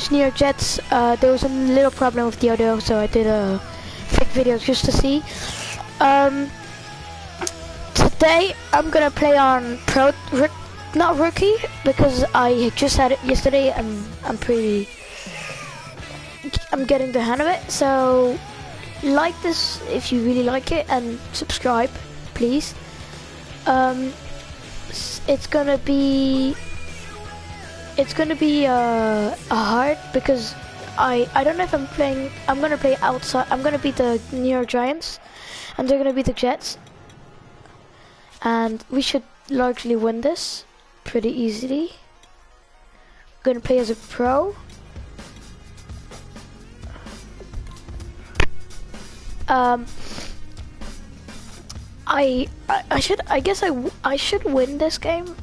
against New York Jets. There was a little problem with the audio, so I did a fake video just to see. Today I'm gonna play on not rookie, because I just had it yesterday and I'm getting the hang of it. So like this if you really like it, and subscribe please. It's gonna be hard because I don't know if I'm gonna play outside. I'm gonna beat the New York Giants and they're gonna beat the Jets, and we should largely win this pretty easily. I'm gonna play as a pro. I guess I should win this game.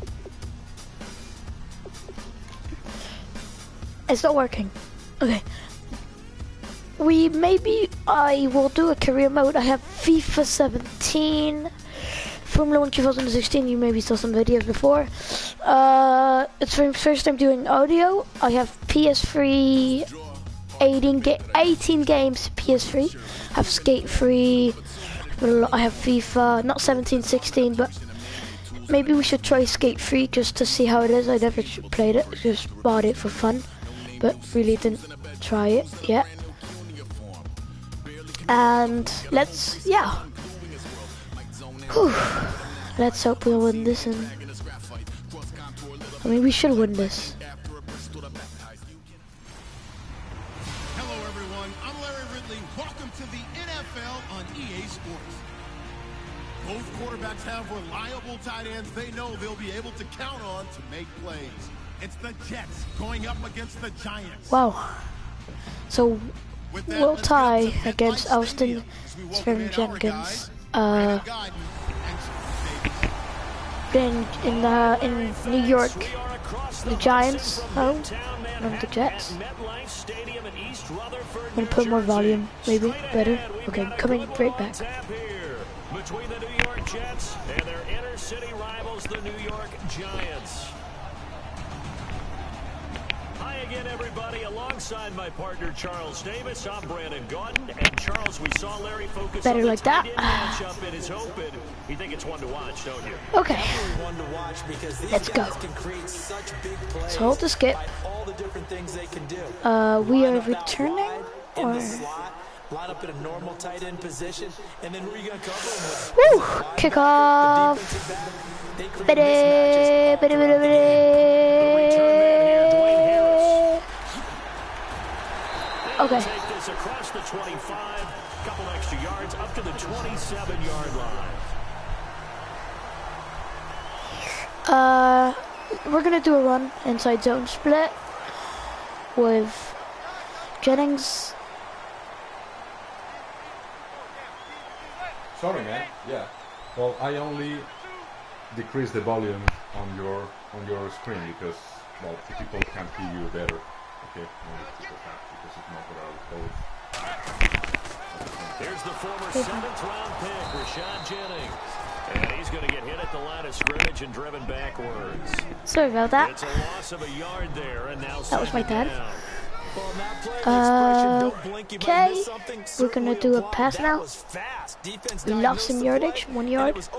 It's not working. Okay. I will do a career mode. I have FIFA 17, Formula 1 2016. You maybe saw some videos before. It's my first time doing audio. I have PS3, 18 games PS3. I have Skate 3. I have FIFA, not 17, 16, but maybe we should try Skate 3 just to see how it is. I never played it, just bought it for fun, but really didn't try it yet. And let's hope we'll win this, and I mean, we should win this. Both quarterbacks have reliable tight ends they know they'll be able to count on to make plays. It's the Jets going up against the Giants. Wow. So we'll tie against Austin Jenkins. In New York, the Giants home, not the Jets. I'm gonna put more volume, maybe better. Okay, coming right back. Between the New York Jets and their inner city rivals, the New York Giants. Hi again, everybody. Alongside my partner Charles Davis, I'm Brandon Gordon. And Charles, we saw Larry focus better on like that. Matchup in his hope, and you think it's one to watch, don't you? Okay. Let's go. So hold the skip. We are returning, or? Line up in a normal tight end position, and then who are you going to cover him with? Woo! Kickoff. Okay. Take this across the 25, couple extra yards up to the 27-yard line. We're gonna do a run inside zone split with Jennings. Sorry, man. Yeah. Well, I only decrease the volume on your screen because, well, the people can't hear you better. Okay, only people can't, because it's not what I would call it. Here's the former 7th-round pick, Rashad Jennings, and he's going to get hit at the line of scrimmage and driven backwards. Sorry about that. It's a loss of a yard there, and now that was my dad. down. Okay, we're gonna do a pass now. We lost some yardage, 1 yard.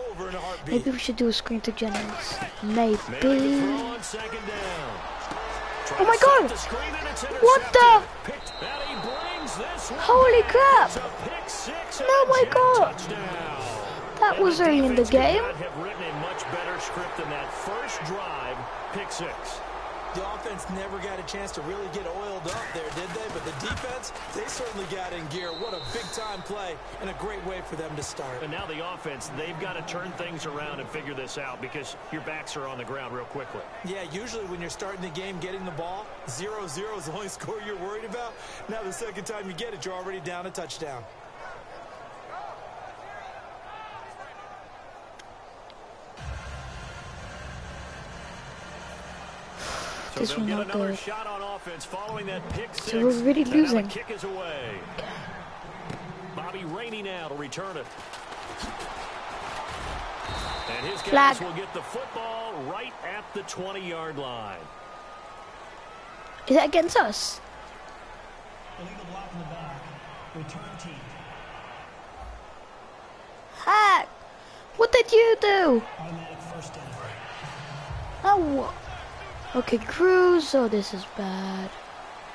Maybe we should do a screen to Jennings. Maybe. Oh my god! What the? Holy crap! Oh my god! That was early in the game. Have written a much better script than that first drive, pick 6. The offense never got a chance to really get oiled up there, did they? But the defense, they certainly got in gear. What a big-time play and a great way for them to start. And now the offense, they've got to turn things around and figure this out because your backs are on the ground real quickly. Yeah, usually when you're starting the game getting the ball, 0-0 is the only score you're worried about. Now the second time you get it, you're already down a touchdown. This will not go. Shot on offense following that pick 6. So we're really losing. Kick is away. Bobby Rainey now to return it. And his guys will get the football right at the 20-yard line. Is that against us? Hack! What did you do? Oh. Okay, Cruz. Oh, this is bad.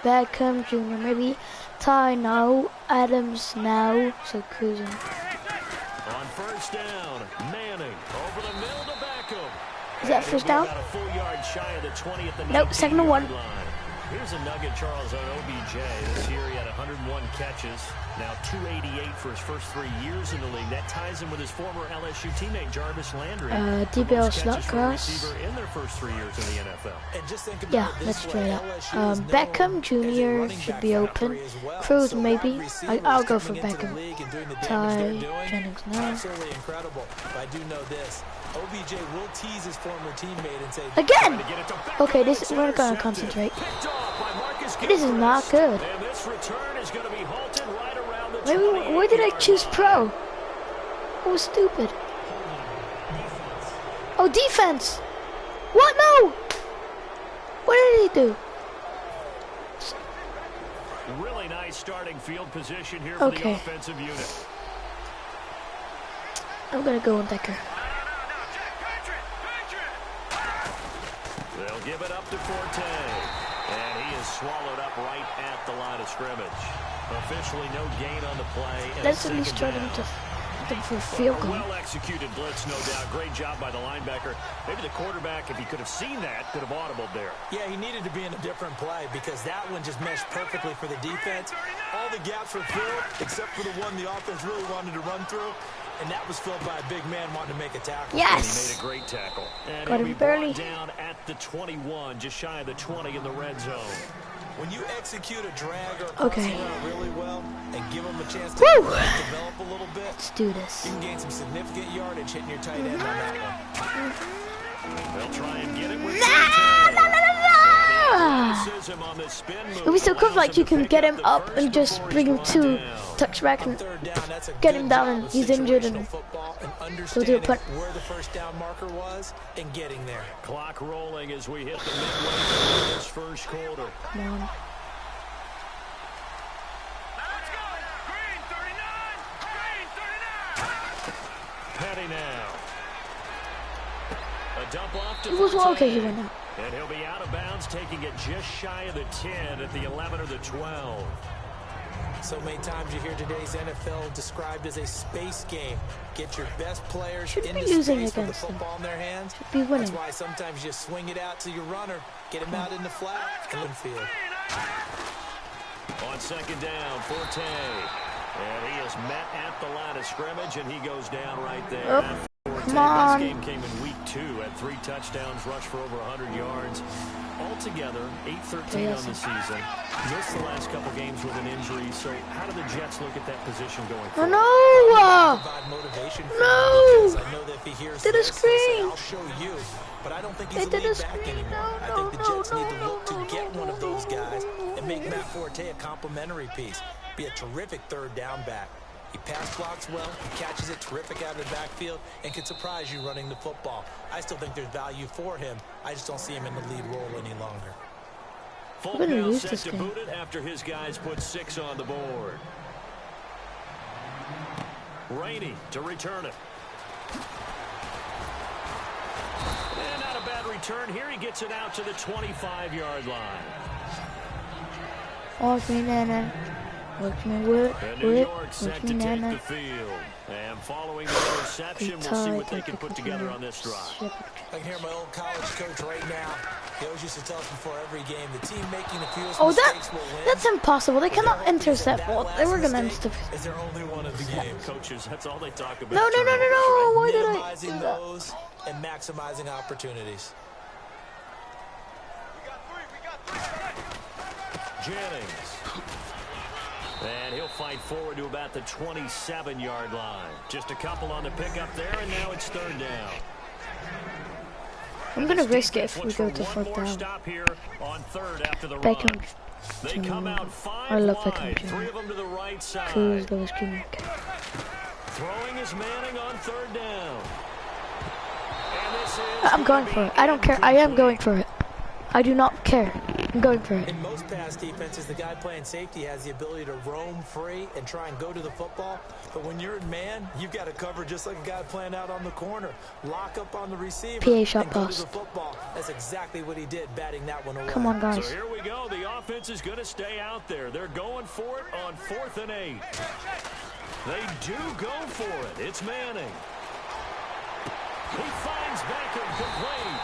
Beckham Jr. Maybe. Ty now. Adams now. So Cruz. On first down, Manning over the middle to Beckham. Is that first down? About a full yard shy of the 20 at the Nope, second and 1. line. Here's a nugget, Charles, on OBJ. This year he had 101 catches, now 288 for his first 3 years in the league. That ties him with his former LSU teammate Jarvis Landry. DBL slot cross. In their first 3 years in the NFL. And just think about Yeah, it let's this try way, that. LSU is known Beckham as a Jr. running should back be open. factory as well. Cruz So maybe. wide receivers I'll go for coming into the Beckham. league and doing the damage Ty they're doing, Jennings now. absolutely incredible. But I do know this. OBJ will tease his former teammate and say, Again! Okay, this we're gonna concentrate. This is not good. And this return is going to be halted right around the Maybe why did I choose pro? I was stupid. Oh, defense! What? No! What did he do? Really nice starting field position here for the offensive unit. I'm gonna go on Decker. They'll give it up to Forte. And he is swallowed up right at the line of scrimmage. Officially no gain on the play. Let's at least try them for a field goal. Well executed blitz, no doubt. Great job by the linebacker. Maybe the quarterback, if he could have seen that, could have audibled there. yeah, he needed to be in a different play because that one just meshed perfectly for the defense. All the gaps were filled except for the one the offense really wanted to run through. And that was filled by a big man wanting to make a tackle. Yes! And he made a great tackle. And Got he'll him be barely. brought down at the 21, just shy of the 20 in the red zone. When you execute a drag or a Okay. crossing route really well and give them a chance to Woo! develop a little bit, Let's do this. you can gain some significant yardage hitting your tight end on that one. They'll try and get it with athleticism on the spin move. It'll be so cool if like you can get him up and just bring him to touchback and Third down, that's a get good him down job and of he's injured situational and football and so understanding they'll put where the first down marker was and getting there. Clock rolling as we hit the midway through this first quarter. come on. Petty now. A dump off to He was Forte. okay, he went out. And he'll be out of bounds, taking it just shy of the 10 at the 11 or the 12. So many times you hear today's NFL described as a space game. Get your best players Shouldn't into be losing space with the against them. football in their hands. Should be winning. That's why sometimes you swing it out to your runner, get him out in the flat, and in field. On second down, Forte. And he is met at the line of scrimmage, and he goes down right there. Oh, Forte, come on. This game came in week 2 at 3 touchdowns, rushed for over 100 yards. Altogether, 8-13 on the season. Missed the last couple games with an injury. So how do the Jets look at that position going forward? No! Provide motivation for No! him because I know that if he hears Did a this, he'll say, screen. I'll show you. But I don't think he's They a did a lead back screen. anymore. I No, think the no, Jets need to no, look to no, get no, one of no, those no, guys no, and make no. Matt Forte a complimentary piece. Be a terrific third down back. He pass blocks well, he catches it terrific out of the backfield, and can surprise you running the football. I still think there's value for him. I just don't see him in the lead role any longer. Folk gonna now lose set this to game. boot it after his guys put 6 on the board. Rainey to return it. And not a bad return here. He gets it out to the 25-yard line. Watch me, Nana. Watch me whip, And New whip. York set Watch to me, take Nana. the field. And following the interception, we'll see what they can put together on this drive. I can hear my old college coach right now. He always used to tell us before every game, the team making the fewest Oh, mistakes will win. that's impossible. They cannot intercept. Well, they were gonna mistake intercept. is their only one of the game. Coaches, that's all they talk about. No, no, no, no, turnovers, no. right? Why did I Minimizing do that? those and maximizing opportunities. Jennings. And he'll fight forward to about the 27-yard line. Just a couple on the pickup there, and now it's third down. I'm gonna This risk it defense if we looks go for to one fourth more down. stop here on third after the Beckham run. They come out Jr. 5 I love wide, Beckham Jr. 3 of them to the right side. Cruz, Lewis, Jr. Throwing is Manning on third down. And this is I'm going for it. I don't care. I am going for it. I do not care. I'm going for it. In most pass defenses, the guy playing safety has the ability to roam free and try and go to the football. But when you're in man, you've got to cover just like a guy playing out on the corner. Lock up on the receiver PA shot and go pass. to the football. That's exactly what he did, batting that one away. Come on, guys. So here we go. The offense is going to stay out there. They're going for it on 4th and 8. They do go for it. It's Manning. He finds Beckham complete.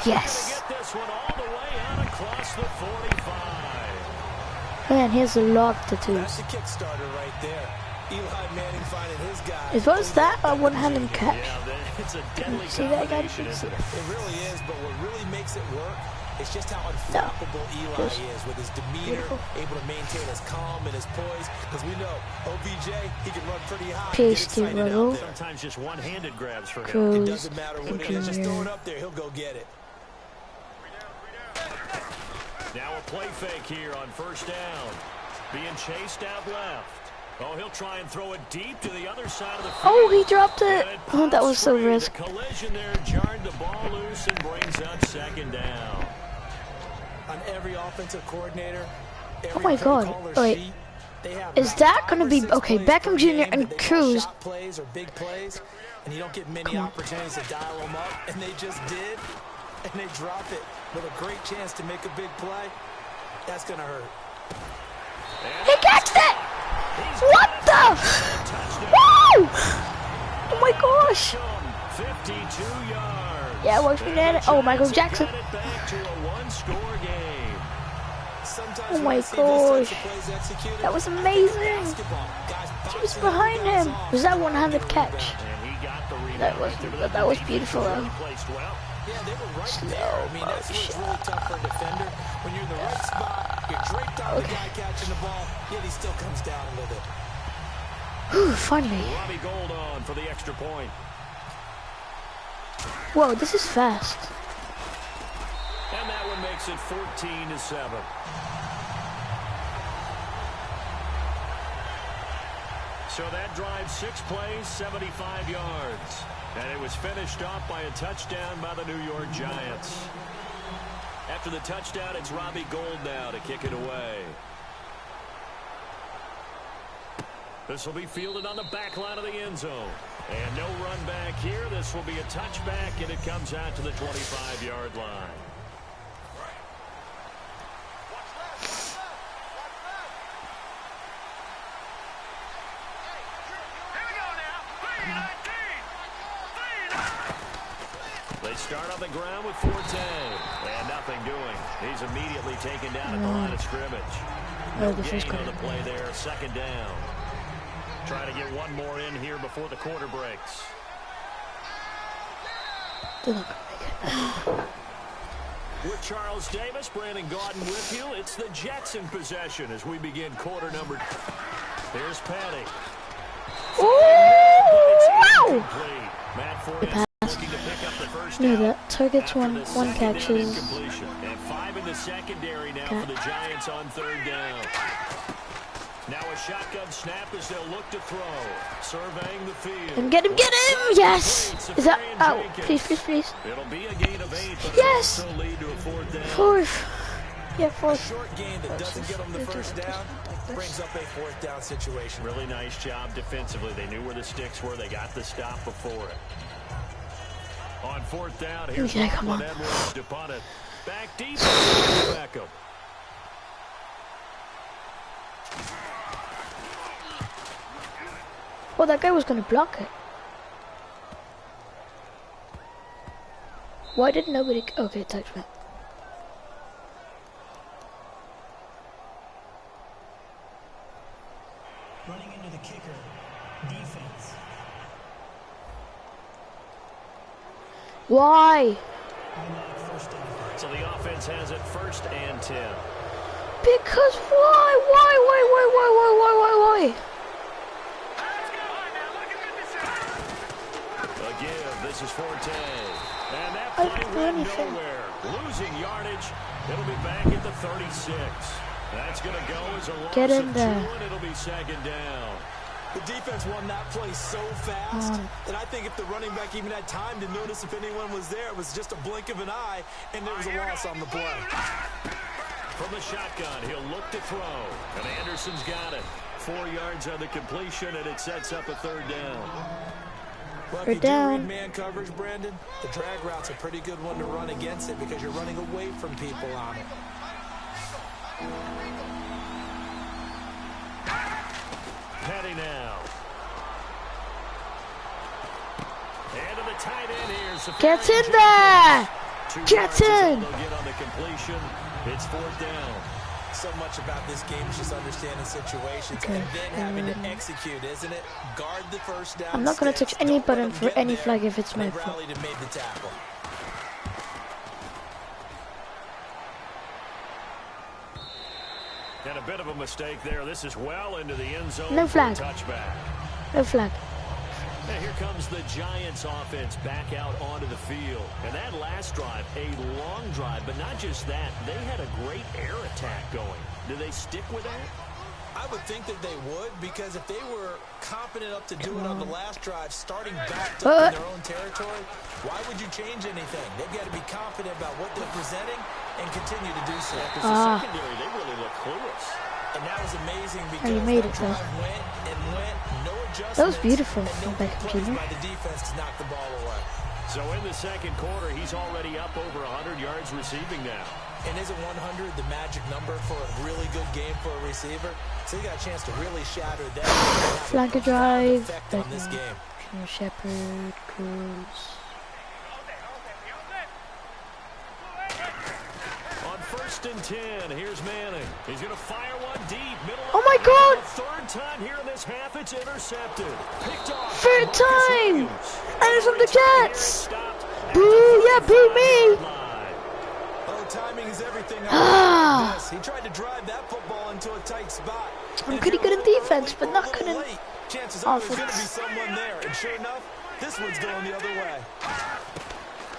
Yes. Get this one all the way out across the 45. Man, here's a lot to do. That's the kickstarter right there. Eli Manning finding his guy. Is what is that? A one-handed catch? Yeah, it's a deadly See that guy? combination, isn't it? It really is, but what really makes it work is just how unflappable Eli is with his demeanor, able to maintain his calm and his poise. Because we know OBJ, he can run pretty high. Pasty Rebel. Sometimes just one-handed grabs for him. Cruz. It doesn't matter what it is. Just throw it up there. He'll go get it. Now a play fake here on 1st down. Being chased out left. Oh, he'll try and throw it deep to the other side of the field. Oh, he dropped it. Oh, that was so risk. The collision there jarred the ball loose and brings up 2nd down. On every offensive coordinator, Oh my God! Wait, is that gonna be okay? Beckham Jr. and Cruz. Plays or big plays, and you don't get many opportunities to dial them up, and they just did, and they drop it with a great chance to make a big play. That's gonna hurt. He catched it! What the? Woo! Oh my gosh! 52 yards. Yeah, watch me at it. Oh, Michael Jackson. Oh my gosh. That was amazing. He was behind him. Was that one-handed catch? That was beautiful though. Yeah, they were right there. I mean, that's what's really tough for a defender. When you're in the right spot, you're draped on the guy catching the ball, yet he still comes down with it. Whew, finally. Robbie Gould on for the extra point. Whoa, this is fast. And that one makes it 14-7. So that drive, 6 plays, 75 yards. And it was finished off by a touchdown by the New York Giants. After the touchdown, it's Robbie Gould now to kick it away. This will be fielded on the back line of the end zone. And no run back here. This will be a touchback, and it comes out to the 25-yard line. They start on the ground with Forte. And nothing doing. He's immediately taken down at the line of scrimmage. No gain on the play there. 2nd down. Trying to get one more in here before the quarter breaks. With Charles Davis, Brandon Gaudin with you. It's the Jets in possession as we begin quarter number. Here's Patty. Ooh! Matt Forte looking to pick up the first No, down. that targets one catches. And 5 in the secondary now for the Giants on 3rd down. Now a shotgun snap as they'll look to throw. Surveying the field. And get him! Yes! Is that? Oh, please. It'll be a gain of 8, but yes! it'll also lead to a 4th down. 4th. Yeah, 4th. A short gain that doesn't get them the first down brings up a 4th down situation. Really nice job defensively. They knew where the sticks were. They got the stop before it. On 4th down, here's Lachlan Edwards to punt it. Back deep. Beckham. Well, that guy was going to block it. Why did nobody... Okay, touchback. Running into the kicker. Defense. Why? So the offense has it 1st and 10. Because why? A give. This is Forte. And that play went nowhere. Losing yardage. It'll be back at the 36. That's going to go as a loss Get in of there. 2, and it'll be 2nd down. The defense won that play so fast that I think if the running back even had time to notice if anyone was there, it was just a blink of an eye, and there was a loss on the play. From the shotgun, he'll look to throw. And Anderson's got it. 4 yards on the completion, and it sets up a 3rd down. Well, if you do read man coverage, Brandon, the drag route's a pretty good one to run against it because you're running away from people on it. Petty now. And to the tight end here. Get in there! Get in! They'll get on the completion. It's 4th down. So much about this game is just understanding situations and then having to execute, isn't it? Guard the first down. I'm not going to touch any button for any flag if it's my fault. Rallied and made the tackle. And a bit of a mistake there. This is well into the end zone. No flag. Touchback. No flag. And here comes the Giants offense back out onto the field. And that last drive, a long drive, but not just that. They had a great air attack going. Do they stick with that? I would think that they would, because if they were confident enough to do it on the last drive, starting back up in their own territory, why would you change anything? They've got to be confident about what they're presenting and continue to do so. Because the secondary, they really look clueless. And that was amazing because you made it, drive went and went, no adjustments. That was beautiful and from no back big plays in by the defense to knock the ball away. So in the second quarter, he's already up over 100 yards receiving now. And isn't 100 the magic number for a really good game for a receiver? So he got a chance to really shatter that. Flanker drive. On this game. Shepherd, Cruz. On 1st and 10, here's Manning. He's going to fire one deep. Oh my God! 3rd time here in this half, it's intercepted. Picked off. 3rd time! And it's from the Jets! Boo! Yeah, boo me! Oh, timing is everything. This. He tried to drive that football into a tight spot. I'm pretty good in defense, but not good in chances are there's going to be someone there. And sure enough, this one's going the other way.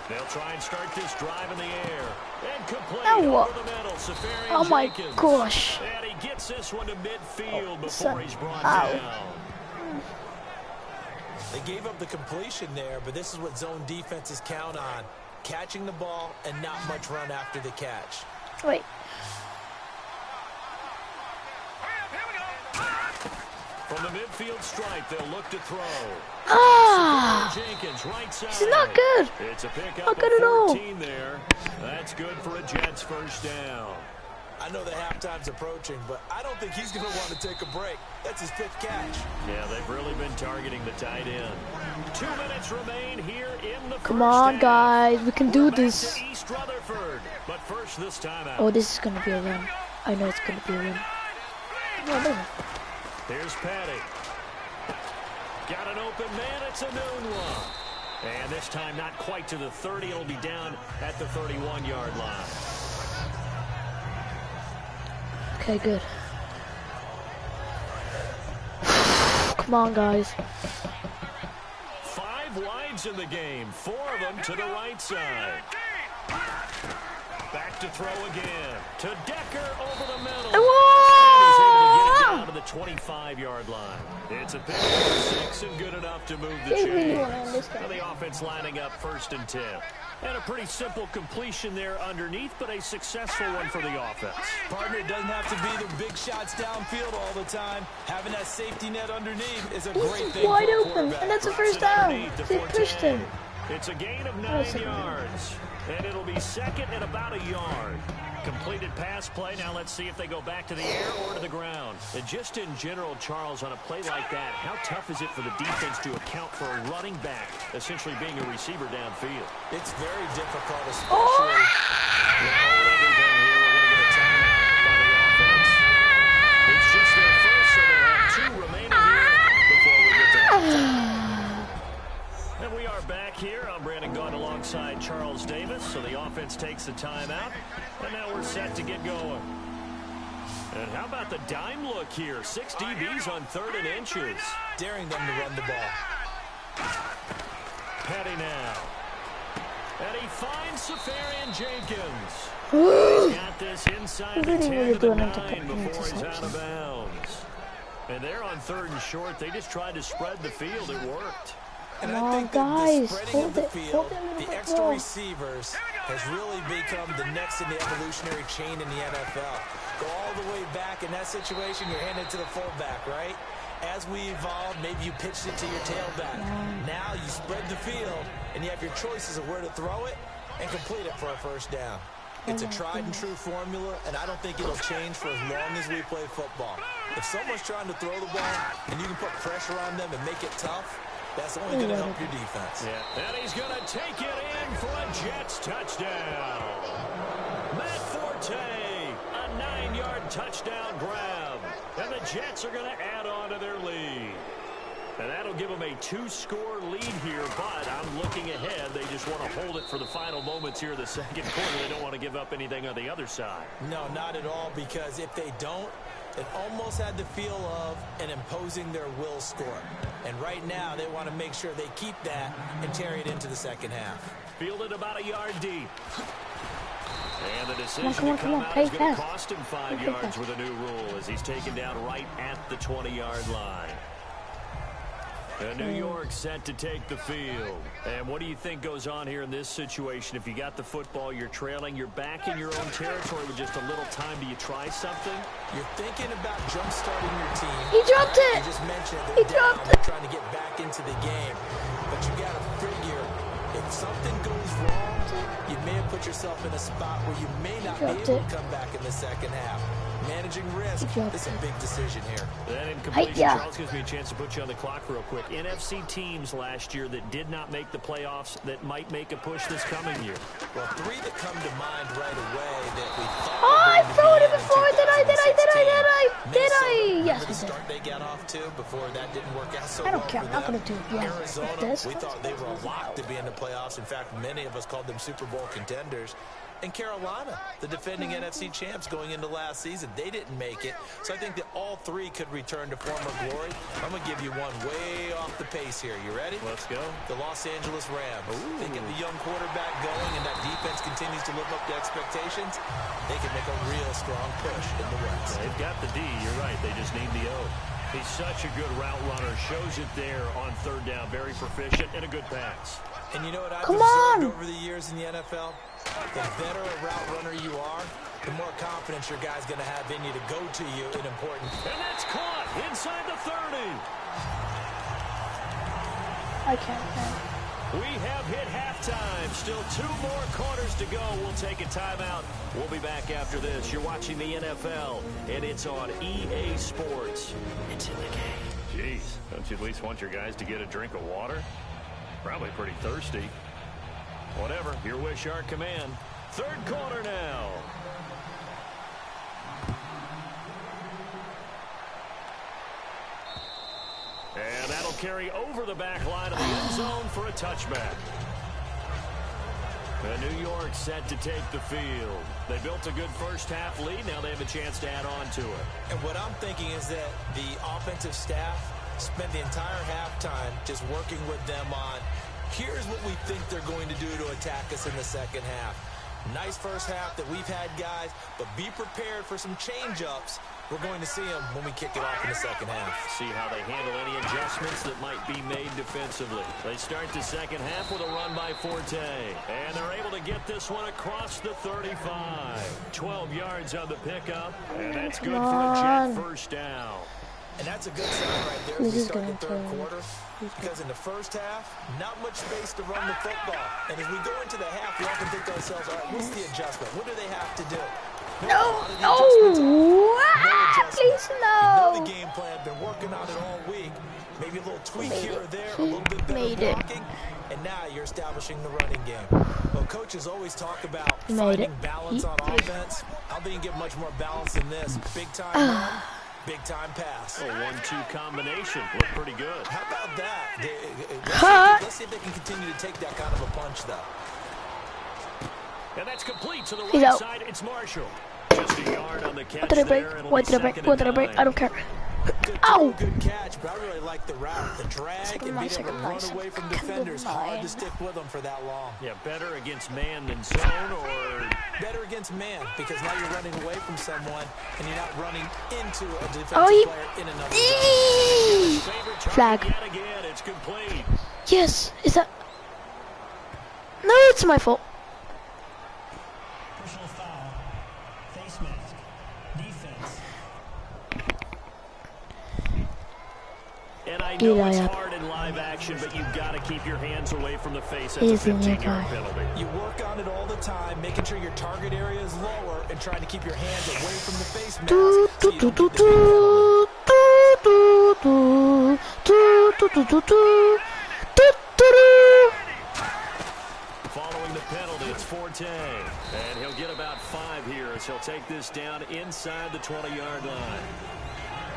They'll try and start this drive in the air. And complete Ow. over the middle. Safarian Oh my Jenkins. gosh. And he gets this one to midfield before he's brought Ow. down. They gave up the completion there, but this is what zone defenses count on. Catching the ball and not much run after the catch. Wait. From the midfield stripe, they'll look to throw. Jenkins, right side. This is not good. It's a pickup Not good at all. There. That's good for a Jets 1st down. I know the halftime's approaching, but I don't think he's going to want to take a break. That's his 5th catch. Yeah, they've really been targeting the tight end. 2 minutes remain here in the Come on, half. guys. We can do We're back this. to East Rutherford, but first this time out. Oh, this is going to be a run. I know it's going to be a run. Here's Petty. Got an open man. It's a noon one. And this time not quite to the 30. It'll be down at the 31-yard line. Okay, good. Come on, guys. 5 wides in the game. 4 of them to the right side. Back to throw again. To Decker over the middle. He's able to get it down to the 25-yard line. It's a pick for 6 and good enough to move the chains. And the offense lining up 1st and 10. And a pretty simple completion there underneath, but a successful one for the offense. Partner, it doesn't have to be the big shots downfield all the time. Having that safety net underneath is a great thing. Wide open, and that's a 1st down. They pushed him. It's a gain of 9 yards, and it'll be 2nd and about a yard. Completed pass play. Now let's see if they go back to the air or to the ground. And just in general, Charles, on a play like that, how tough is it for the defense to account for a running back essentially being a receiver downfield? It's very difficult, especially. Everything here. We're going to get a timeout by the offense. It's just their first, so they'll have 2 remaining here before we get to halftime. And we are back here. I'm Brandon Gaunt alongside Charles Davis. So the offense takes the timeout. And now we're set to get going. And how about the dime look here? 6 DBs on 3rd and inches. Daring them to run the ball. Petty now. And he finds Safarian Jenkins. He's got this inside the 10 to the 9 before he's out of bounds. And they're on 3rd and short. They just tried to spread the field. It worked. And Come I on, think that the guys, spreading of the hold field, it a little the bit extra more. receivers, has really become the next in the evolutionary chain in the NFL. Go all the way back in that situation, you're handed to the fullback, right? As we evolved, maybe you pitched it to your tailback. Now you spread the field, and you have your choices of where to throw it and complete it for a first down. It's a tried and true formula, and I don't think it'll change for as long as we play football. If someone's trying to throw the ball and you can put pressure on them and make it tough, that's only going to help your defense. Yeah, and he's going to take it in for a Jets touchdown. Matt Forte, a 9-yard touchdown grab. And the Jets are going to add on to their lead. And that'll give them a 2-score lead here, but I'm looking ahead. They just want to hold it for the final moments here in the second quarter. They don't want to give up anything on the other side. No, not at all, because if they don't, it almost had the feel of an imposing their will score. And right now, they want to make sure they keep that and carry it into the second half. Fielded about a yard deep. And the decision come on, to come out play is going to fast. cost him 5 yards with a new rule as he's taken down right at the 20-yard line. New York set to take the field. And what do you think goes on here in this situation? If you got the football, you're trailing, you're back in your own territory with just a little time. Do you try something? You're thinking about jump-starting your team. He dropped it. You just mentioned He they're down. dropped They're it. trying to get back into the game. But you got to figure, if something goes wrong, you may have put yourself in a spot where you may not be able to come back in the second half. Managing risk, this is a big decision here. That incompletion, Charles, gives me a chance to put you on the clock real quick. NFC teams last year that did not make the playoffs that might make a push this coming year. Well, 3 that come to mind right away that we thought I thought it before. Did I? Yes, the I did. start they got off to before that didn't work out so I don't well care. for I'm not them. going to do it. Yeah. Arizona, we thought they were locked to be in the playoffs. In fact, many of us called them Super Bowl contenders. And Carolina, the defending NFC champs going into last season, they didn't make it. So I think that all 3 could return to former glory. I'm going to give you one way off the pace here. You ready? Let's go. The Los Angeles Rams. They get the young quarterback going, and that defense continues to live up to expectations. They can make a real strong push in the West. They've got the D. You're right. They just need the O. He's such a good route runner. Shows it there on third down. Very proficient and a good pass. And you know what I've Come observed on. over the years in the NFL? The better a route runner you are, the more confidence your guy's going to have in you to go to you in important. And that's caught inside the 30. I can't. We have hit halftime. Still 2 more quarters to go. We'll take a timeout. We'll be back after this. You're watching the NFL, and it's on EA Sports. It's in the game. Jeez, don't you at least want your guys to get a drink of water? Probably pretty thirsty. Whatever, your wish, our command. Third quarter now. And that'll carry over the back line of the end zone for a touchback. And New York set to take the field. They built a good first half lead. Now they have a chance to add on to it. And what I'm thinking is that the offensive staff spent the entire halftime just working with them on, here's what we think they're going to do to attack us in the second half. Nice first half that we've had, guys, but be prepared for some change-ups. We're going to see them when we kick it off in the second half. See how they handle any adjustments that might be made defensively. They start the second half with a run by Forte. And they're able to get this one across the 35. 12 yards on the pickup. And that's good for a Jet first down. And that's a good sign right there as we start the third quarter. Because in the first half, not much space to run the football. And as we go into the half, we often think to ourselves, all right, what's the adjustment? What do they have to do? No, please no. You know the game plan, been working on it all week. Maybe a little tweak here or there, a little bit better blocking. And now you're establishing the running game. Well, coaches always talk about finding balance on offense. I don't think you can get much more balance than this. Big time run, big time pass. A 1-2 combination. Looked pretty good. How about that? Let's see if they can continue to take that kind of a punch, though. And that's complete to the right side. It's Marshall. Just a yard on the catch. What did I break? What did I break? What did I break? I don't care. Ow! Good catch, but I really like the route, the drag, and being able to run away from defenders. Hard to stick with them for that long. Yeah, better against man than zone, or better against man, because now you're running away from someone and you're not running into a defensive player in another zone. Flag. Yet again, it's complete. Yes, is that? No, it's my fault. Personal foul. Face mask. Defense. And I know it's hard in live action, but you've got to keep your hands away from the face. That's a 15-yard penalty. You work on it all the time, making sure your target area is lower and trying to keep your hands away from the face mask. So you don't get the Following the penalty, it's Forte. And he'll get about 5 here as he'll take this down inside the 20-yard line.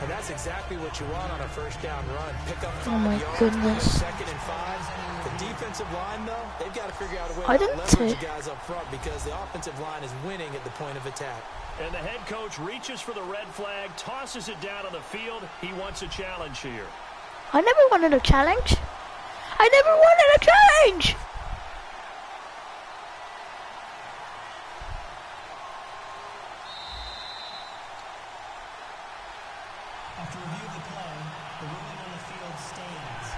And that's exactly what you want on a first down run. Pick up 5 Oh my yards, goodness. 2nd and 5. The defensive line, though, they've got to figure out a way I to didn't leverage say. the guys up front because the offensive line is winning at the point of attack. And the head coach reaches for the red flag, tosses it down on the field. He wants a challenge here. I never wanted a challenge. I never wanted a challenge. After review of the play, the ruling on the field stands.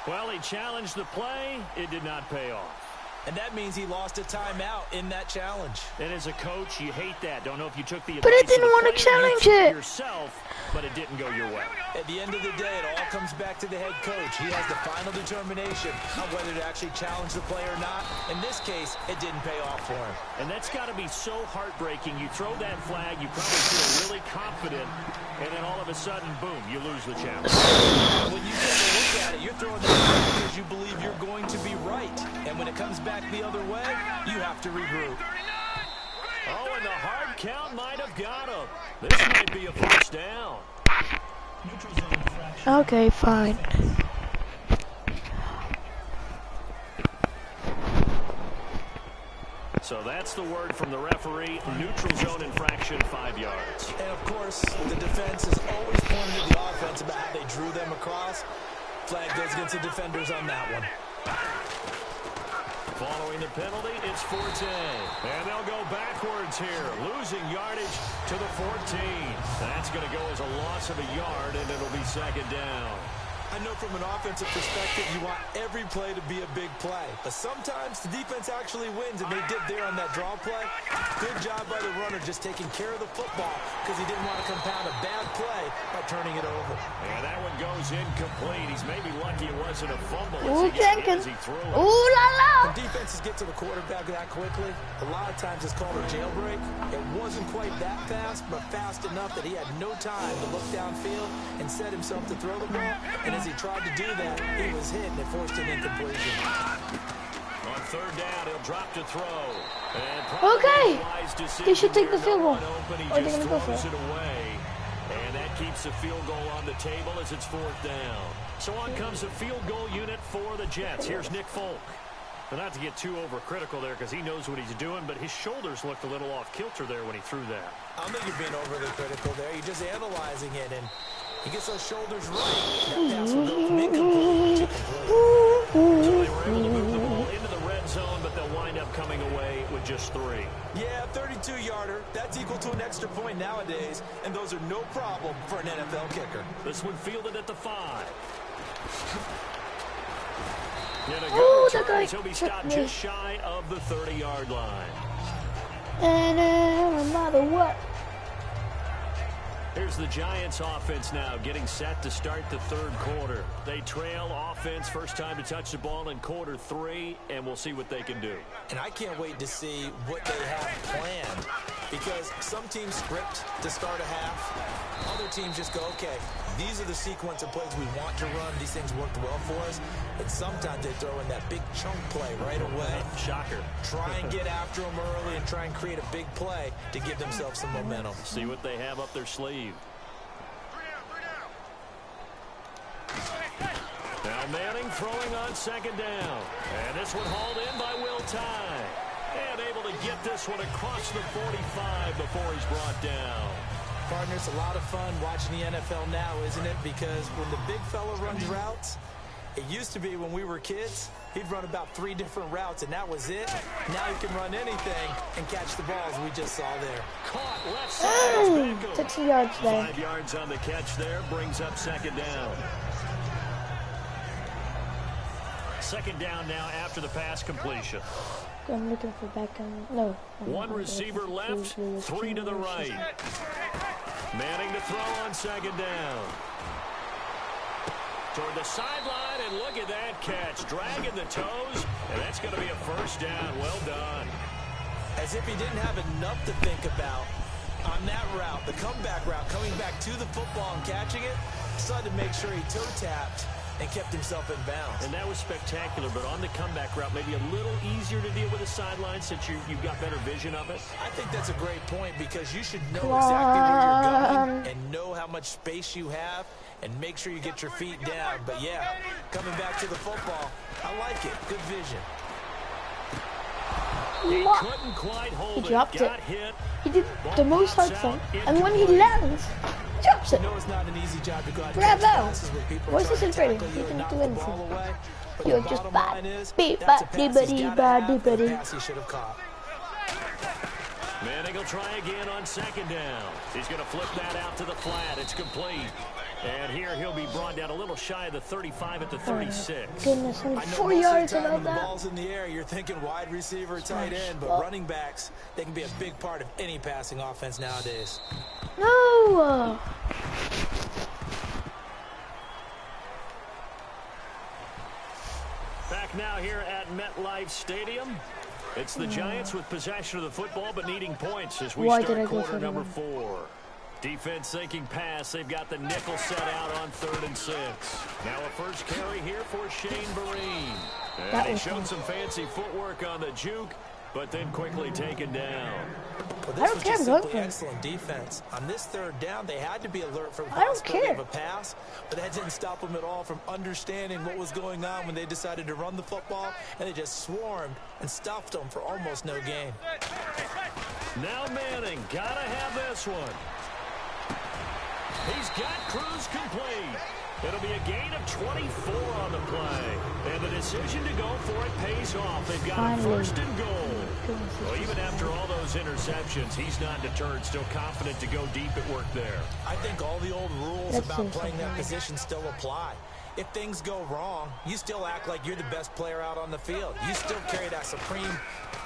Well, he challenged the play. It did not pay off. And that means he lost a timeout in that challenge. And as a coach, you hate that. Don't know if you took the But I advice of didn't the want to player, challenge you took it. yourself, but it didn't go your way. At the end of the day, it all comes back to the head coach. He has the final determination on whether to actually challenge the play or not. In this case, it didn't pay off for him. And that's got to be so heartbreaking. You throw that flag, you probably feel really confident, and then all of a sudden, boom, you lose the challenge. When you take a look at it, you're throwing that flag because you believe you're going to be right. And when it comes back the other way, you have to regroup. Oh, and the hard count might have got him. This might be a first down. Neutral zone infraction. Okay, fine. So that's the word from the referee. Neutral zone infraction, 5 yards. And, of course, the defense is always pointing to the offense about how they drew them across. Flag goes against the defenders on that one. Following the penalty, it's Forte. And they'll go backwards here, losing yardage to the 14. That's going to go as a loss of a yard, and it'll be 2nd down. I know from an offensive perspective, you want every play to be a big play. But sometimes the defense actually wins, and they did there on that draw play. Good job by the runner just taking care of the football because he didn't want to compound a bad play by turning it over. And that one goes incomplete. He's maybe lucky it wasn't a fumble Ooh, Jenkins. as he threw it. Ooh la la. When defenses get to the quarterback that quickly, a lot of times it's called a jailbreak. It wasn't quite that fast, but fast enough that he had no time to look downfield and set himself to throw the ball. And as he tried to do that, he was hit and it forced an incompletion. On 3rd down, he'll drop to throw. And Okay. wise decision They should take the there. field No goal. one open, he Or they're just gonna go for throws it. it away. And that keeps the field goal on the table as it's 4th down. So on comes the field goal unit for the Jets. Here's Nick Folk. But not to get too overcritical there because he knows what he's doing, but his shoulders looked a little off kilter there when he threw that. I don't think you're being overly critical there. You're just analyzing it, and he gets those shoulders right. That pass will go from incomplete to complete. So they were able to move the ball into the red zone, but they'll wind up coming away with just 3. Yeah, 32-yarder. That's equal to an extra point nowadays, and those are no problem for an NFL kicker. This one fielded at the 5. And a Ooh, good that return guy as he'll be tripped stopped me. just shy of the 30-yard line. And no matter what. Here's the Giants offense now getting set to start the 3rd quarter. They trail offense, first time to touch the ball in quarter 3, and we'll see what they can do. And I can't wait to see what they have planned because some teams script to start a half. Other teams just go, okay, these are the sequence of plays we want to run. These things worked well for us. And sometimes they throw in that big chunk play right away. Shocker. Try and get after them early and try and create a big play to give themselves some momentum. See what they have up their sleeve. Now Manning throwing on 2nd down. And this one hauled in by Will Tye. And able to get this one across the 45 before he's brought down. Partner, it's a lot of fun watching the NFL now, isn't it? Because when the big fella runs routes, it used to be when we were kids, he'd run about 3 different routes, and that was it. Now he can run anything and catch the balls we just saw there. Caught left side. Beckham. 60 yards there. 5 yards on the catch there. Brings up 2nd down. second down now after the pass completion. I'm looking for Beckham. No. One receiver left, three to the right. Manning to throw on second down. Toward the sideline, and look at that catch. Dragging the toes, and that's going to be a first down. Well done. As if he didn't have enough to think about on that route, the comeback route, coming back to the football and catching it, decided to make sure he toe-tapped and kept himself in bounds. And that was spectacular, but on the comeback route, maybe a little easier to deal with the sideline since you've got better vision of it. I think that's a great point because you should know exactly where you're going and know how much space you have and make sure you get your feet down. But yeah, coming back to the football, I like it. Good vision. He couldn't quite hold it. He dropped it. Hit. He did the most hard thing, and when he lands, he drops it. I know it's not an easy job to go out Bravo! Why is he celebrating? He didn't do anything. You're just bad. Beep, bad, dibbity, bad, dibbity. Manning will try again on second down. He's going to flip that out to the flat. It's complete. And here he'll be brought down a little shy of the 35 at the 36. Goodness, only 4 yards about the that. ball's in the air, you're thinking wide receiver, tight end, but running backs, they can be a big part of any passing offense nowadays. No! Back now here at MetLife Stadium. It's the Giants with possession of the football, but needing points as we start quarter number 4. Defense thinking pass. They've got the nickel set out on 3rd and 6. Now a first carry here for Shane Vereen. And he showed some fancy footwork on the juke, but then quickly taken down. Well, this was just simply excellent defense. On this 3rd down, they had to be alert for the possibility of a pass, but that didn't stop them at all from understanding what was going on when they decided to run the football, and they just swarmed and stuffed them for almost no gain. Now Manning, gotta have this one. He's got Cruz complete. It'll be a gain of 24 on the play. And the decision to go for it pays off. They've got a 1st and goal. Well, even after all those interceptions, he's not deterred, still confident to go deep at work there. I think all the old rules about playing that position still apply. If things go wrong, you still act like you're the best player out on the field. You still carry that supreme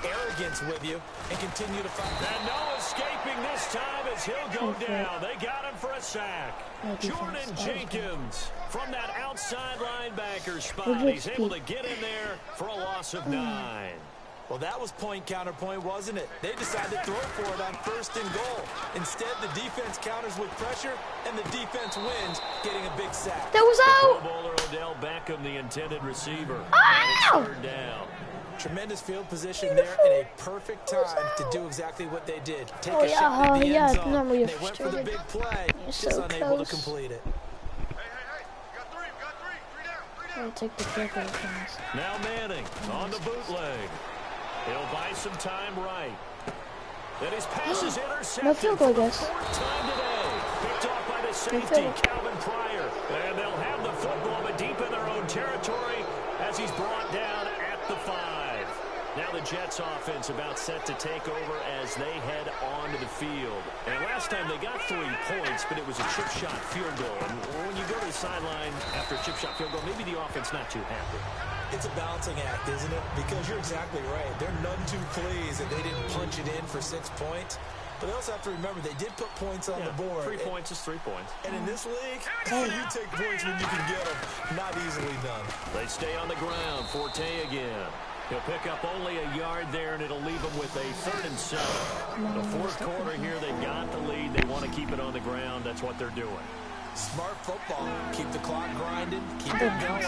arrogance with you and continue to fight. And no escaping this time as he'll go down. They got him for a sack. Jordan Jenkins from that outside linebacker spot. He's able to get in there for a loss of 9. Well, that was point counterpoint, wasn't it? They decided to throw for it on 1st and goal. Instead, the defense counters with pressure, and the defense wins, getting a big sack. That was out! Pro Bowler Odell Beckham, the intended receiver. Ow! 3rd down. Tremendous field position there, and a perfect time to do exactly what they did. Take a shot at the end zone. They went for the big play, just unable to complete it. I'll take the kick out of Now Manning on the bootleg. He'll buy some time right. Then his pass is intercepted. No field goal, I guess. 4th time today. Picked off by the safety, Calvin Pryor. And they'll have the football, but deep in their own territory as he's brought down at the 5. Now the Jets offense about set to take over as they head onto the field. And last time they got 3 points, but it was a chip shot field goal. And when you go to the sideline after a chip shot field goal, maybe the offense not too happy. It's a balancing act, isn't it? Because you're exactly right. They're none too pleased that they didn't punch it in for 6 points. But they also have to remember they did put points on the board. 3 points is 3 points. And in this league, you take points when you can get them. Not easily done. They stay on the ground. Forte again. He'll pick up only a yard there, and it'll leave them with a 3rd and 7. The 4th quarter here, they've got the lead. They want to keep it on the ground. That's what they're doing. Smart football. Keep the clock grinding. Keep it going.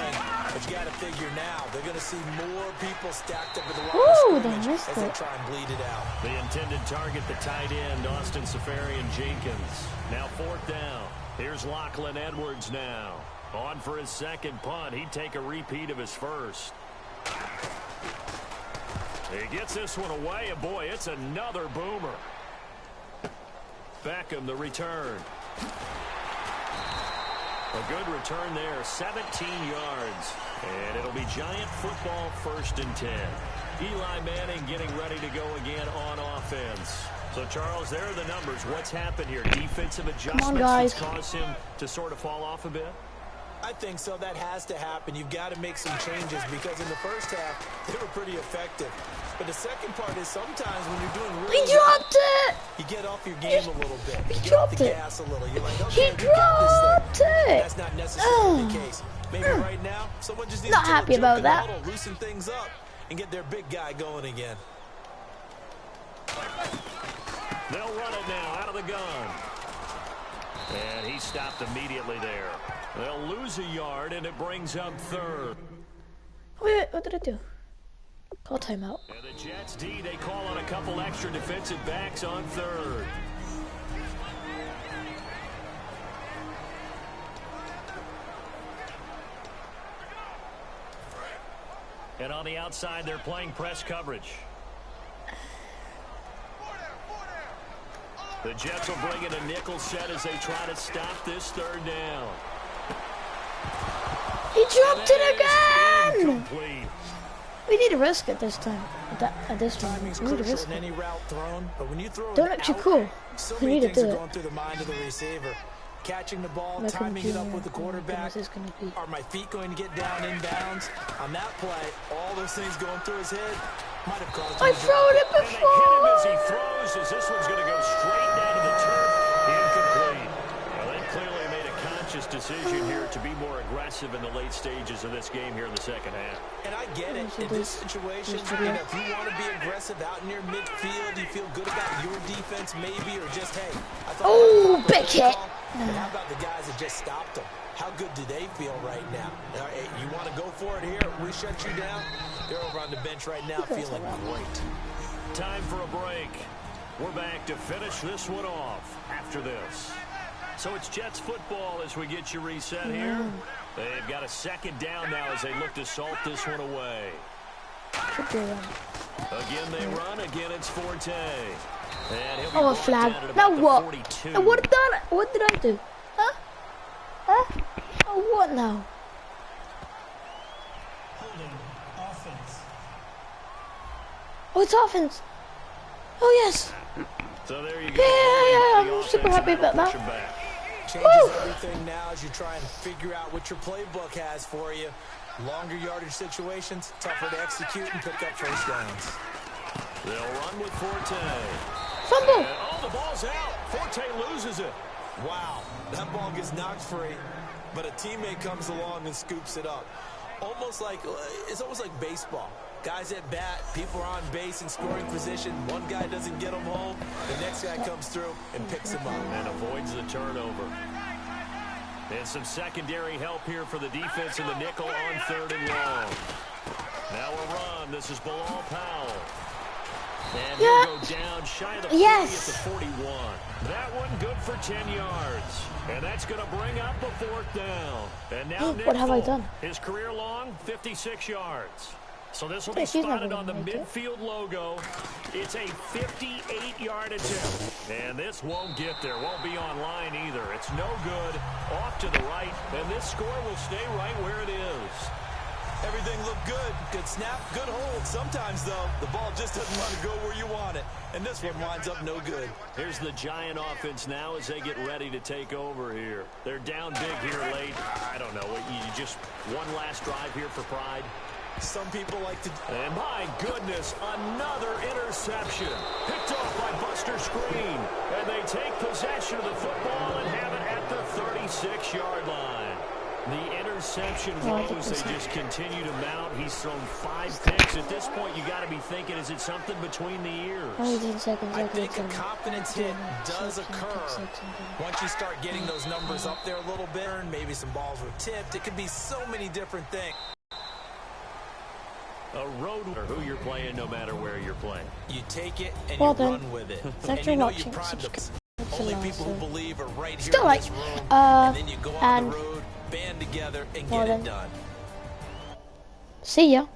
But you got to figure now, they're going to see more people stacked up at the line of scrimmage as they try and bleed it out. The intended target, the tight end, Austin Seferian-Jenkins. Now 4th down. Here's Lachlan Edwards now. On for his 2nd punt. He'd take a repeat of his 1st. He gets this one away, and boy, it's another boomer. Beckham, the return. A good return there, 17 yards. And it'll be Giant football 1st and 10. Eli Manning getting ready to go again on offense. So, Charles, there are the numbers. What's happened here? Defensive adjustments that's caused him to sort of fall off a bit? I think so. That has to happen. You've got to make some changes because in the first half, they were pretty effective. But the second part is sometimes when you're doing really He dropped it! you get off your game a little bit. He You get off dropped the it. gas a little. You're like, okay, He we got this dropped thing. it! That's not necessarily the case. Maybe right now, someone just needs Not to happy jump about in the that. huddle, loosen things up, and get their big guy going again. They'll run it now out of the gun. And he stopped immediately there. They'll lose a yard, and it brings up third. Wait, what did I do? Call timeout. And the Jets D, they call on a couple extra defensive backs on third. And on the outside, they're playing press coverage. The Jets will bring in a nickel set as they try to stop this third down. He dropped it again! Incomplete. We need to risk it this time. At this one, Timing's we need to crucial risk in it. any route thrown, but when you throw Don't it let you out, cool. so We many need to things do are it. going through the mind of the receiver. Catching the ball, Like timing it up Junior, with the quarterback. Is gonna be. Are my feet going to get down in bounds? On that play, all those things going through his head might have caused him I to drop thrown it And they hit him as he before! throws, as this one's going to go straight down to the turf. Incomplete. Well, they clearly made a conscious decision here to be more aggressive in the late stages of this game here in the second half. And I get it. In this situation, if you want to be aggressive out near midfield, you feel good about your defense maybe, or just, hey, I thought Oh, big hit. But how about the guys that just stopped them? How good do they feel right now? Hey, you want to go for it here? We shut you down? They're over on the bench right now feeling great. Time for a break. We're back to finish this one off after this. So it's Jets football as we get you reset here. They've got a second down now as they look to salt this one away. Again they run. Again it's Forte. And he'll be Oh, a brought flag. down at Now about the what? 42. And what did I? What did I do? Huh? Huh? Oh, what now? Holding. Offense. Oh, it's offense. Oh yes. So there you go. Yeah, The I'm super offense happy and that'll about push that. him back. Changes everything now as you try and figure out what your playbook has for you. Longer yardage situations, tougher to execute and pick up first downs. They'll run with Forte. Fumble. And, oh, the ball's out. Forte loses it. Wow, that ball gets knocked free, but a teammate comes along and scoops it up. It's almost like baseball. Guys at bat, people are on base in scoring position. One guy doesn't get them home. The next guy comes through and picks him up. And avoids the turnover. And some secondary help here for the defense in the nickel on third and long. Now a run. This is Bilal Powell. And he'll go down shy of the 40 at the 41. That one good for 10 yards. And that's going to bring up a fourth down. And now What have I done? His career long, 56 yards. So this will be He's never spotted on the gonna make it. midfield logo. It's a 58-yard attempt. And this won't get there. Won't be on line either. It's no good. Off to the right. And this score will stay right where it is. Everything looked good. Good snap, good hold. Sometimes, though, the ball just doesn't want to go where you want it. And this one winds up no good. Here's the Giant offense now as they get ready to take over here. They're down big here late. I don't know. You just one last drive here for pride. Some people like to... And my goodness, another interception. Picked off by Buster Screen. And they take possession of the football and have it at the 36-yard line. The interception woes, they just continue to mount. He's thrown 5 picks. At this point, you got to be thinking, is it something between the ears? Only 10 seconds. I think a confidence hit does occur once you start getting those numbers up there a little bit. Maybe some balls were tipped. It could be so many different things. A road or who you're playing, no matter where you're playing. You take it and Well you then, run with it. thanks And for you know watching. you primed them. Subscribe. Only people who believe are right here Still in like, this room. And then you go on and the road, band together, and well get then. it done. See ya.